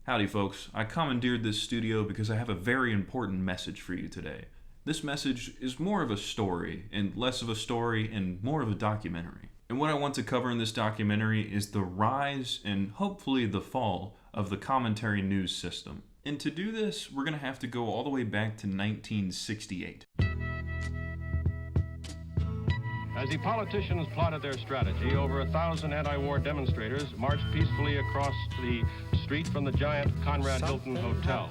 Howdy folks, I commandeered this studio because I have a very important message for you today. This message is more of a story, and less of a story, and more of a documentary. And what I want to cover in this documentary is the rise and hopefully the fall of the commentary news system. And to do this, we're going to have to go all the way back to 1968. As the politicians plotted their strategy, over 1,000 anti-war demonstrators marched peacefully across the street from the giant Conrad Hilton Hotel.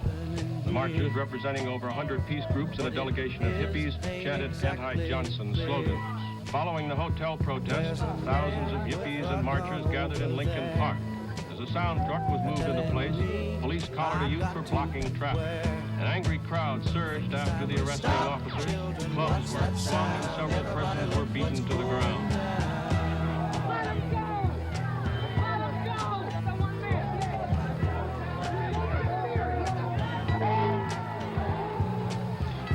The marchers, representing over 100 peace groups and a delegation of hippies, chanted anti-Johnson slogans. Following the hotel protest, thousands of hippies and marchers gathered in Lincoln Park. As a sound truck was moved into place, police collared a youth for blocking traffic. An angry crowd surged after the arresting officers. Clubs were swung and several persons were beaten to the ground. Let him go! Let him go! Someone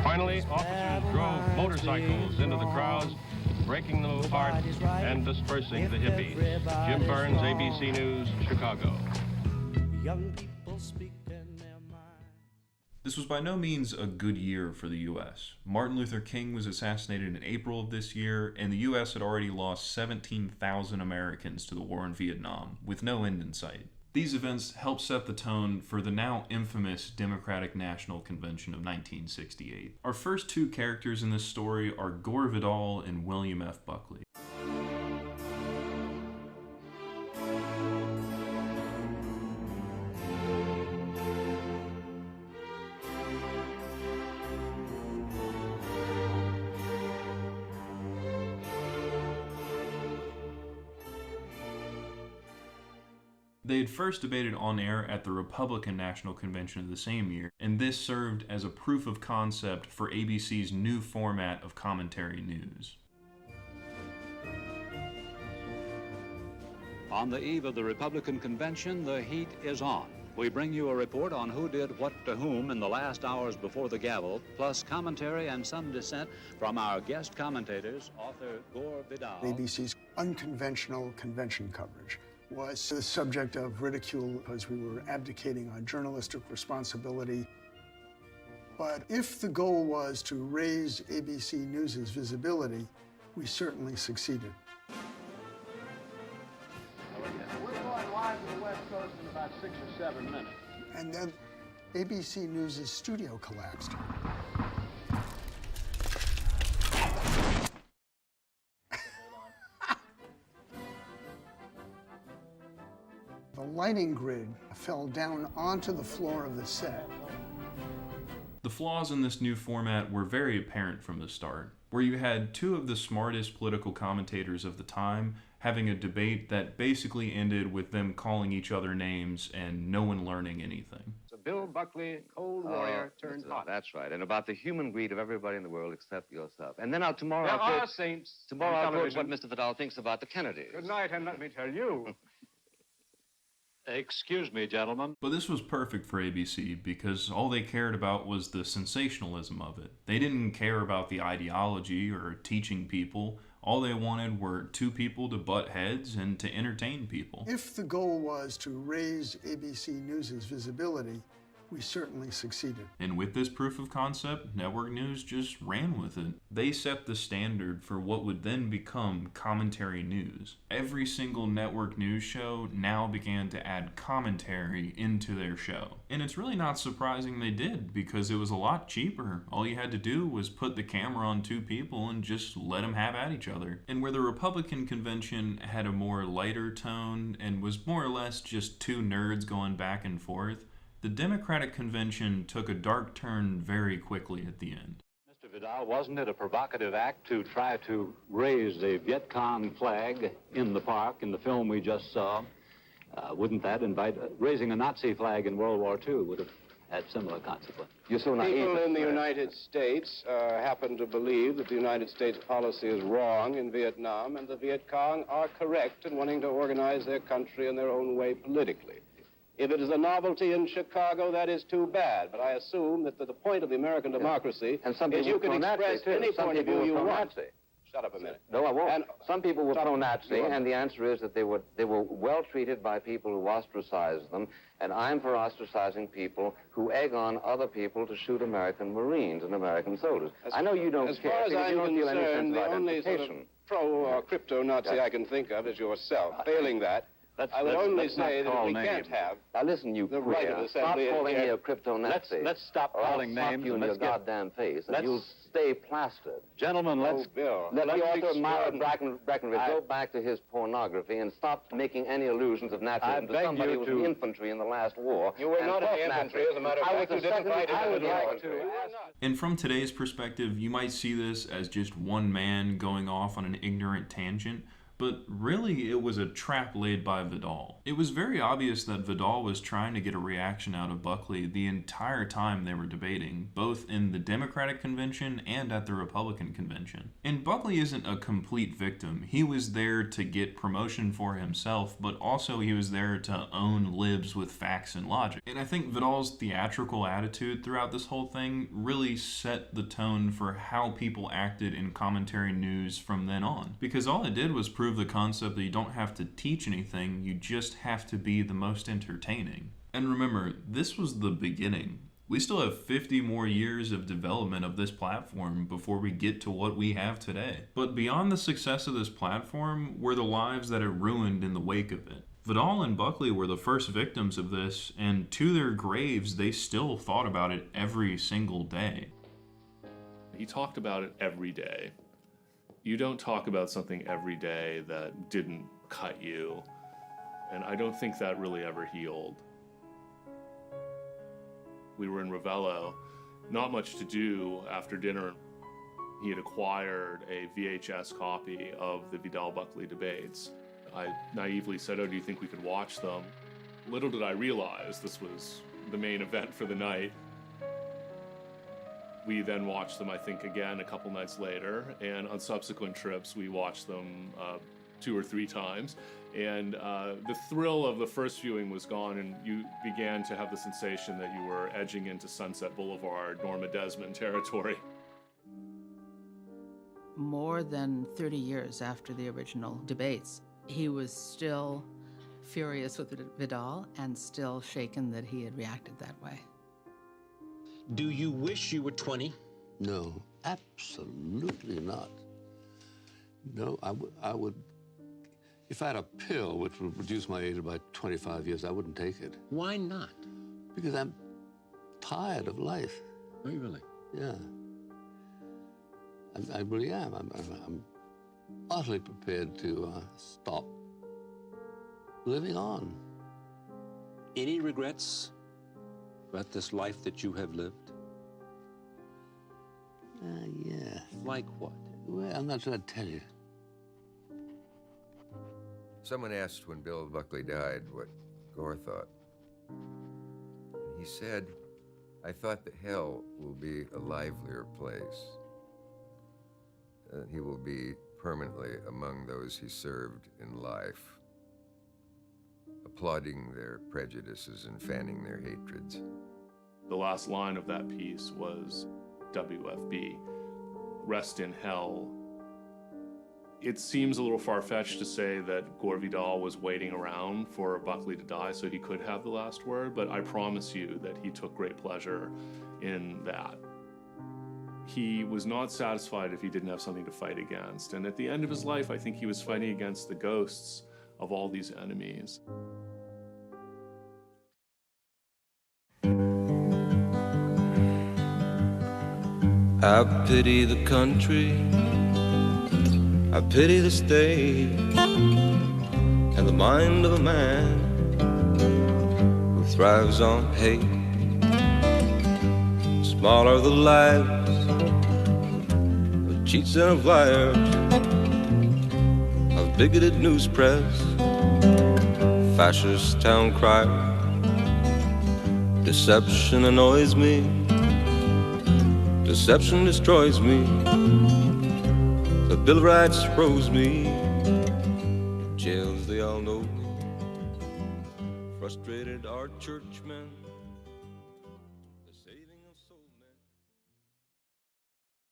Finally, officers drove motorcycles into the crowds, breaking them apart and dispersing the hippies. Jim Burns, ABC News, Chicago. Young people speak in their mind. This was by no means a good year for the U.S. Martin Luther King was assassinated in April of this year, and the U.S. had already lost 17,000 Americans to the war in Vietnam, with no end in sight. These events helped set the tone for the now infamous Democratic National Convention of 1968. Our first two characters in this story are Gore Vidal and William F. Buckley. They had first debated on air at the Republican National Convention of the same year, and this served as a proof of concept for ABC's new format of commentary news. On the eve of the Republican Convention, the heat is on. We bring you a report on who did what to whom in the last hours before the gavel, plus commentary and some dissent from our guest commentators, author Gore Vidal. ABC's unconventional convention coverage was the subject of ridicule because we were abdicating on journalistic responsibility. But if the goal was to raise ABC News' visibility, we certainly succeeded. We're going live to the West Coast in about 6 or 7 minutes. And then ABC News' studio collapsed. The lighting grid fell down onto the floor of the set. The flaws in this new format were very apparent from the start, where you had two of the smartest political commentators of the time having a debate that basically ended with them calling each other names and no one learning anything. So Bill Buckley, cold warrior turned hot. That's right. And about the human greed of everybody in the world except yourself. And then tomorrow There I'll are quote, saints tomorrow on I'll quote television. what Mr. Vidal thinks about the Kennedys. Good night, and let me tell you. Excuse me, gentlemen. But this was perfect for ABC because all they cared about was the sensationalism of it. They didn't care about the ideology or teaching people. All they wanted were two people to butt heads and to entertain people. If the goal was to raise ABC News' visibility, we certainly succeeded. And with this proof of concept, Network News just ran with it. They set the standard for what would then become commentary news. Every single network news show now began to add commentary into their show. And it's really not surprising they did, because it was a lot cheaper. All you had to do was put the camera on two people and just let them have at each other. And where the Republican convention had a more lighter tone and was more or less just two nerds going back and forth, the Democratic convention took a dark turn very quickly at the end. Mr. Vidal, wasn't it a provocative act to try to raise the Viet Cong flag in the park in the film we just saw? Wouldn't that invite, raising a Nazi flag in World War II would have had similar consequences? You're so naive. People in the United States happen to believe that the United States policy is wrong in Vietnam, and the Viet Cong are correct in wanting to organize their country in their own way politically. If it is a novelty in Chicago, that is too bad. But I assume that the point of the American democracy And some is people you can go Nazi, express too. any Some point of people view you go want. Nazi. Shut up a minute. No, I won't. And some people were Stop. pro-Nazi, You are. and the answer is that they were well treated by people who ostracized them, and I'm for ostracizing people who egg on other people to shoot American Marines and American soldiers. I know you don't As care, far as because you I'm don't feel any sense concerned, of the only sort of identification. pro or crypto-Nazi I can think of is yourself. Failing that, I would only say that we can't have Now listen, you the right of queer. assembly Stop calling here. me a crypto-Nazi. Let's stop or I'll calling slap names you in and your let's get- goddamn face, and let's- you'll stay plastered. Gentlemen, let's... Oh, Bill. Let the that's author of Myra extraordinary. Breckenridge go back to his pornography and stop making any allusions of I Nazism to beg somebody you who was to- in the infantry in the last war. You were and not in fought the infantry, Nazis. as a matter of I was fact. the You didn't second- fight in I the would like infantry. to. You were not. And from today's perspective, you might see this as just one man going off on an ignorant tangent, but really it was a trap laid by Vidal. It was very obvious that Vidal was trying to get a reaction out of Buckley the entire time they were debating, both in the Democratic convention and at the Republican convention. And Buckley isn't a complete victim. He was there to get promotion for himself, but also he was there to own libs with facts and logic. And I think Vidal's theatrical attitude throughout this whole thing really set the tone for how people acted in commentary news from then on. Because all it did was prove the concept that you don't have to teach anything, you just have to be the most entertaining. And remember, this was the beginning. We still have 50 more years of development of this platform before we get to what we have today. But beyond the success of this platform were the lives that it ruined in the wake of it. Vidal and Buckley were the first victims of this, and to their graves, they still thought about it every single day. He talked about it every day. You don't talk about something every day that didn't cut you, and I don't think that really ever healed. We were in Ravello, not much to do after dinner. He had acquired a VHS copy of the Vidal-Buckley debates. I naively said, "Oh, do you think we could watch them?" Little did I realize this was the main event for the night. We then watched them, I think, again a couple nights later, and on subsequent trips we watched them 2 or 3 times. And the thrill of the first viewing was gone, and you began to have the sensation that you were edging into Sunset Boulevard, Norma Desmond territory. More than 30 years after the original debates, he was still furious with Vidal and still shaken that he had reacted that way. Do you wish you were 20? No, absolutely not. No, I would, if I had a pill which would reduce my age by 25 years, I wouldn't take it. Why not? Because I'm tired of life. Are you really? Yeah. I really am. I'm utterly prepared to stop living on. Any regrets about this life that you have lived? Yeah. Like what? Well, I'm not sure I'd tell you. Someone asked when Bill Buckley died what Gore thought. He said, "I thought that hell will be a livelier place. He will be permanently among those he served in life, applauding their prejudices and fanning their hatreds." The last line of that piece was WFB, rest in hell. It seems a little far-fetched to say that Gore Vidal was waiting around for Buckley to die so he could have the last word, but I promise you that he took great pleasure in that. He was not satisfied if he didn't have something to fight against, and at the end of his life, I think he was fighting against the ghosts of all these enemies. I pity the country, I pity the state, and the mind of a man who thrives on hate. Smaller the lives of cheats and of liars, of bigoted news press, fascist town crier. Deception annoys me, deception destroys me. The Bill of Rights froze me. In jails they all know me. Frustrated are churchmen.